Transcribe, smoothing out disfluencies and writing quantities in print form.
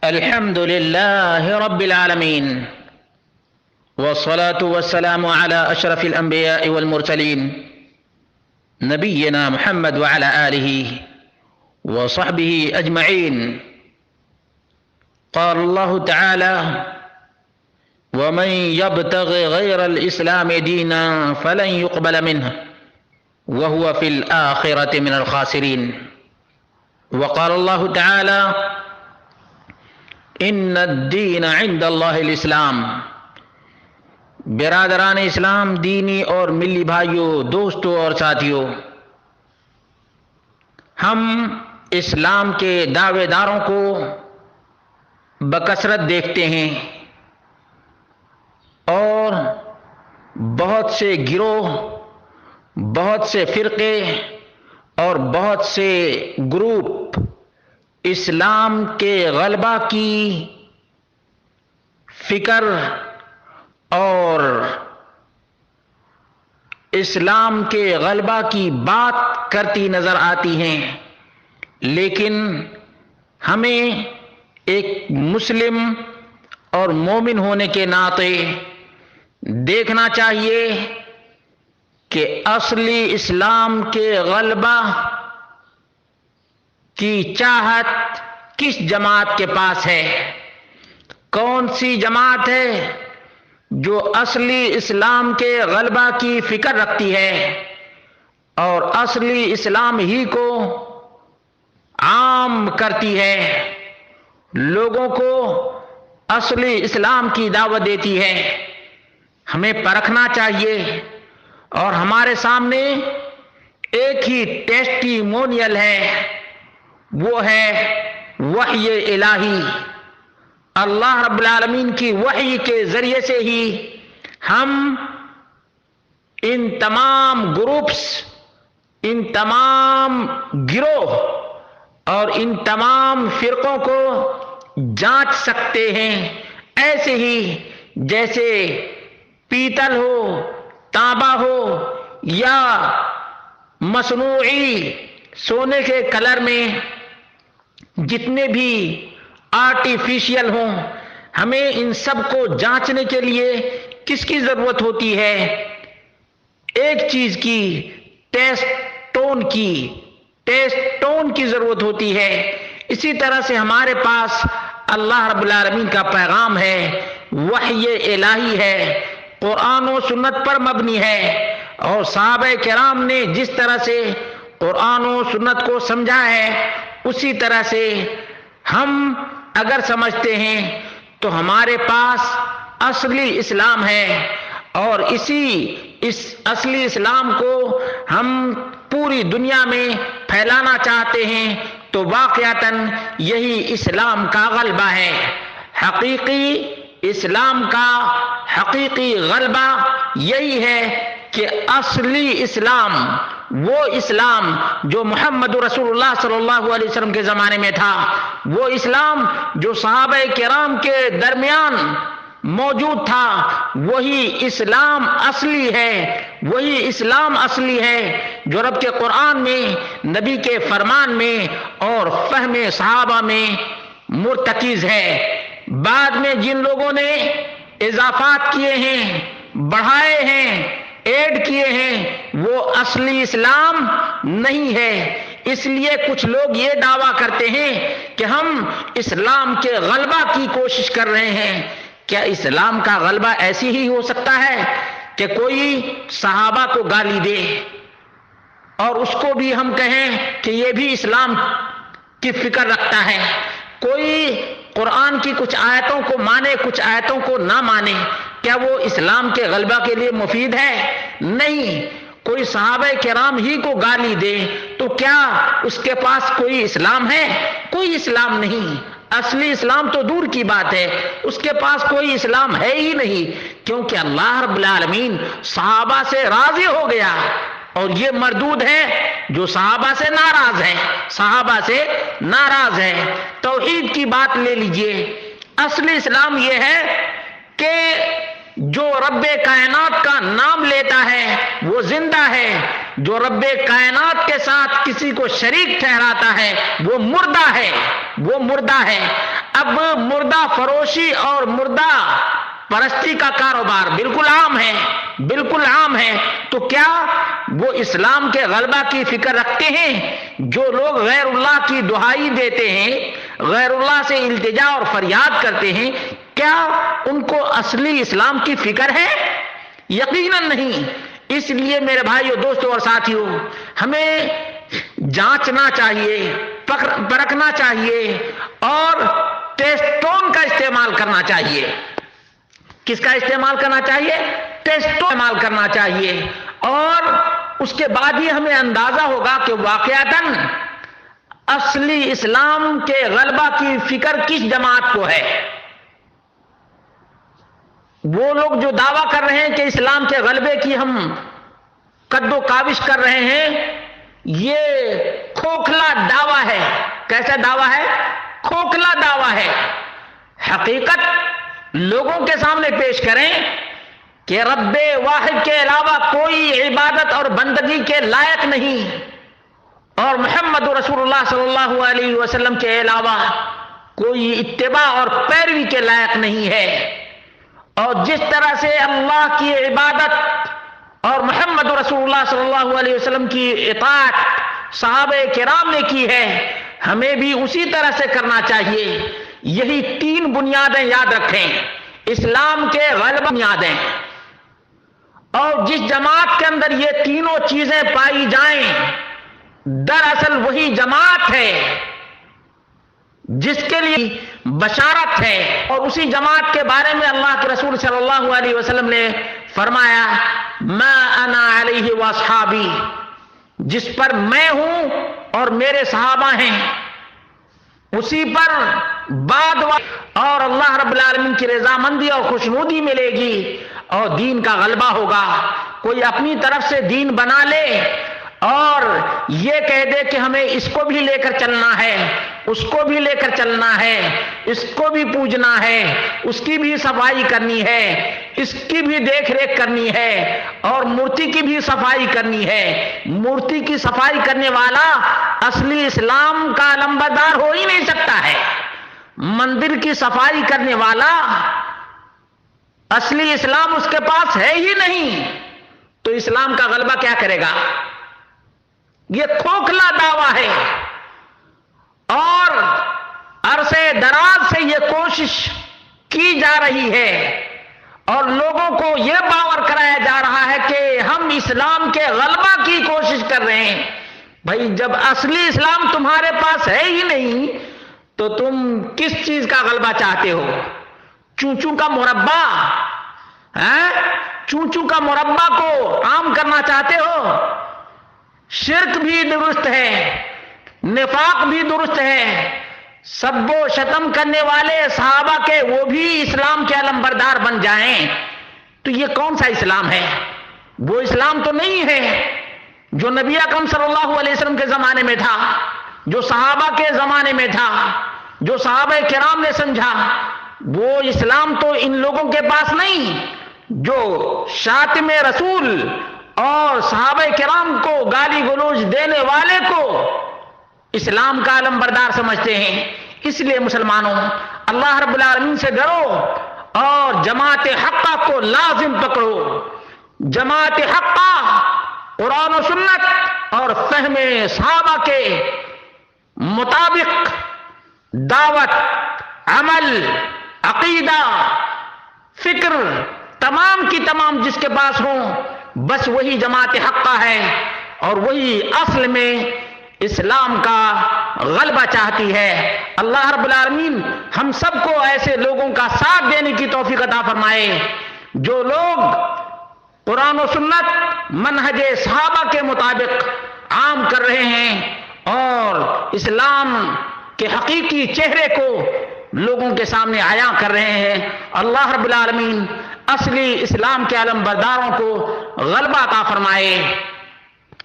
الحمد لله رب العالمين والصلاة والسلام على أشرف الأنبياء والمرسلين نبينا محمد وعلى آله وصحبه أجمعين. قال الله تعالى: ومن يبتغ غير الإسلام دينا فلن يقبل منه وهو في الآخرة من الخاسرين. وقال الله تعالى: ان الدین عند اللہ الاسلام. برادران اسلام، دینی اور ملی بھائیوں، دوستوں اور ساتھیوں، ہم اسلام کے دعوے داروں کو بکثرت دیکھتے ہیں اور بہت سے گروہ، بہت سے فرقے اور بہت سے گروپ اسلام کے غلبہ کی فکر اور اسلام کے غلبہ کی بات کرتی نظر آتی ہیں، لیکن ہمیں ایک مسلم اور مومن ہونے کے ناطے دیکھنا چاہیے کہ اصلی اسلام کے غلبہ کی چاہت کس جماعت کے پاس ہے، کون سی جماعت ہے جو اصلی اسلام کے غلبہ کی فکر رکھتی ہے اور اصلی اسلام ہی کو عام کرتی ہے، لوگوں کو اصلی اسلام کی دعوت دیتی ہے. ہمیں پرکھنا چاہیے اور ہمارے سامنے ایک ہی ٹیسٹیمونیل ہے، وہ ہے وحی الہی. اللہ رب العالمین کی وحی کے ذریعے سے ہی ہم ان تمام گروپس، ان تمام گروہ اور ان تمام فرقوں کو جانچ سکتے ہیں. ایسے ہی جیسے پیتل ہو، تانبا ہو یا مصنوعی سونے کے کلر میں جتنے بھی آرٹیفیشل ہوں، ہمیں ان سب کو جانچنے کے لیے کس کی ضرورت ہوتی ہے؟ ایک چیز کی، ٹیسٹون کی ضرورت ہوتی ہے. اسی طرح سے ہمارے پاس اللہ رب العالمین کا پیغام ہے، وحی الہی ہے، قرآن و سنت پر مبنی ہے، اور صحابہ کرام نے جس طرح سے قرآن و سنت کو سمجھا ہے اسی طرح سے ہم اگر سمجھتے ہیں تو ہمارے پاس اصلی اسلام ہے، اور اس اصلی اسلام کو ہم پوری دنیا میں پھیلانا چاہتے ہیں تو واقعتاً یہی اسلام کا غلبہ ہے. حقیقی اسلام کا حقیقی غلبہ یہی ہے کہ اصلی اسلام، وہ اسلام جو محمد رسول اللہ صلی اللہ علیہ وسلم کے زمانے میں تھا، وہ اسلام جو صحابہ کرام کے درمیان موجود تھا، وہی اسلام اصلی ہے، وہی اسلام اصلی ہے جو رب کے قرآن میں، نبی کے فرمان میں اور فہم صحابہ میں مرتکز ہے. بعد میں جن لوگوں نے اضافات کیے ہیں، بڑھائے ہیں، ایڈ کیے ہیں، وہ اصلی اسلام نہیں ہے. اس لیے کچھ لوگ یہ دعویٰ کرتے ہیں کہ ہم اسلام کے غلبہ کی کوشش کر رہے ہیں. کیا اسلام کا غلبہ ایسی ہی ہو سکتا ہے کہ کوئی صحابہ کو گالی دے اور اس کو بھی ہم کہیں کہ یہ بھی اسلام کی فکر رکھتا ہے؟ کوئی قرآن کی کچھ آیتوں کو مانے، کچھ آیتوں کو نہ مانے، کیا وہ اسلام کے غلبہ کے لیے مفید ہے؟ نہیں. کوئی صحابہ کرام ہی کو گالی دے تو کیا اس کے پاس کوئی اسلام ہے؟ کوئی اسلام نہیں. اصلی اسلام تو دور کی بات ہے، اس کے پاس کوئی اسلام ہے ہی نہیں، کیونکہ اللہ رب العالمین صحابہ سے راضی ہو گیا، اور یہ مردود ہے جو صحابہ سے ناراض ہے، صحابہ سے ناراض ہے. توحید کی بات لے لیجئے. اصلی اسلام یہ ہے کہ جو رب کائنات کا نام لیتا ہے وہ زندہ ہے، جو رب کائنات کے ساتھ کسی کو شریک ٹھہراتا ہے وہ مردہ ہے، وہ مردہ ہے. اب مردہ فروشی اور مردہ پرستی کا کاروبار بالکل عام ہے، بالکل عام ہے. تو کیا وہ اسلام کے غلبہ کی فکر رکھتے ہیں؟ جو لوگ غیر اللہ کی دہائی دیتے ہیں، غیر اللہ سے التجا اور فریاد کرتے ہیں، کیا ان کو اصلی اسلام کی فکر ہے؟ یقیناً نہیں. اس لیے میرے بھائیو، دوستو اور ساتھیو، ہمیں جانچنا چاہیے، پرکھنا چاہیے اور ٹیسٹون کا استعمال کرنا چاہیے. کس کا استعمال کرنا چاہیے؟ ٹیسٹون استعمال کرنا چاہیے. اور اس کے بعد ہی ہمیں اندازہ ہوگا کہ واقعتاً اصلی اسلام کے غلبہ کی فکر کس جماعت کو ہے. وہ لوگ جو دعویٰ کر رہے ہیں کہ اسلام کے غلبے کی ہم قد و کاوش کر رہے ہیں، یہ کھوکھلا دعویٰ ہے. کیسا دعویٰ ہے؟ کھوکھلا دعویٰ ہے. حقیقت لوگوں کے سامنے پیش کریں کہ رب واحد کے علاوہ کوئی عبادت اور بندگی کے لائق نہیں، اور محمد رسول اللہ صلی اللہ علیہ وسلم کے علاوہ کوئی اتباع اور پیروی کے لائق نہیں ہے. اور جس طرح سے اللہ کی عبادت اور محمد رسول اللہ صلی اللہ علیہ وسلم کی اطاعت صحابہ کرام نے کی ہے، ہمیں بھی اسی طرح سے کرنا چاہیے. یہی تین بنیادیں یاد رکھیں، اسلام کے غلبہ بنیادیں. اور جس جماعت کے اندر یہ تینوں چیزیں پائی جائیں، دراصل وہی جماعت ہے جس کے لیے بشارت ہے. اور اسی جماعت کے بارے میں اللہ کے رسول صلی اللہ علیہ وسلم نے فرمایا، ما انا علیہ واصحابی، جس پر میں ہوں اور میرے صحابہ ہیں اسی پر بعد اور اللہ رب العالمین کی رضامندی اور خوشنودی ملے گی اور دین کا غلبہ ہوگا. کوئی اپنی طرف سے دین بنا لے اور یہ کہہ دے کہ ہمیں اس کو بھی لے کر چلنا ہے، اس کو بھی لے کر چلنا ہے، اس کو بھی پوجنا ہے، اس کی بھی صفائی کرنی ہے، اس کی بھی دیکھ ریکھ کرنی ہے، اور مورتی کی بھی صفائی کرنی ہے. مورتی کی صفائی کرنے والا اصلی اسلام کا علمبردار ہو ہی نہیں سکتا ہے. مندر کی صفائی کرنے والا اصلی اسلام اس کے پاس ہے ہی نہیں، تو اسلام کا غلبہ کیا کرے گا؟ یہ کھوکھلا دعویٰ ہے. اور عرصے دراز سے یہ کوشش کی جا رہی ہے اور لوگوں کو یہ باور کرایا جا رہا ہے کہ ہم اسلام کے غلبہ کی کوشش کر رہے ہیں. بھائی جب اصلی اسلام تمہارے پاس ہے ہی نہیں تو تم کس چیز کا غلبہ چاہتے ہو؟ چونچوں کا مربع، چونچوں کا مربع کو عام کرنا چاہتے ہو؟ شرک بھی درست ہے، نفاق بھی درست ہے، سب و شتم کرنے والے صحابہ کے وہ بھی اسلام کے علمبردار بن جائیں تو یہ کون سا اسلام ہے؟ وہ اسلام تو نہیں ہے جو نبی اکرم صلی اللہ علیہ وسلم کے زمانے میں تھا، جو صحابہ کے زمانے میں تھا، جو صحابہ کرام نے سمجھا. وہ اسلام تو ان لوگوں کے پاس نہیں جو شاتم رسول اور صحابہ کرام کو گالی گلوچ دینے والے کو اسلام کا علمبردار سمجھتے ہیں. اس لیے مسلمانوں، اللہ رب العالمین سے ڈرو اور جماعت حقہ کو لازم پکڑو. جماعت حقہ قرآن و سنت اور فہم صحابہ کے مطابق دعوت، عمل، عقیدہ، فکر تمام کی تمام جس کے پاس ہوں، بس وہی جماعت حقہ ہے اور وہی اصل میں اسلام کا غلبہ چاہتی ہے. اللہ رب العالمین ہم سب کو ایسے لوگوں کا ساتھ دینے کی توفیق عطا فرمائے جو لوگ قرآن و سنت منہج صحابہ کے مطابق عام کر رہے ہیں اور اسلام کے حقیقی چہرے کو لوگوں کے سامنے عیاں کر رہے ہیں. اللہ رب العالمین اصلی اسلام کے علمبرداروں کو غلبہ عطا فرمائے.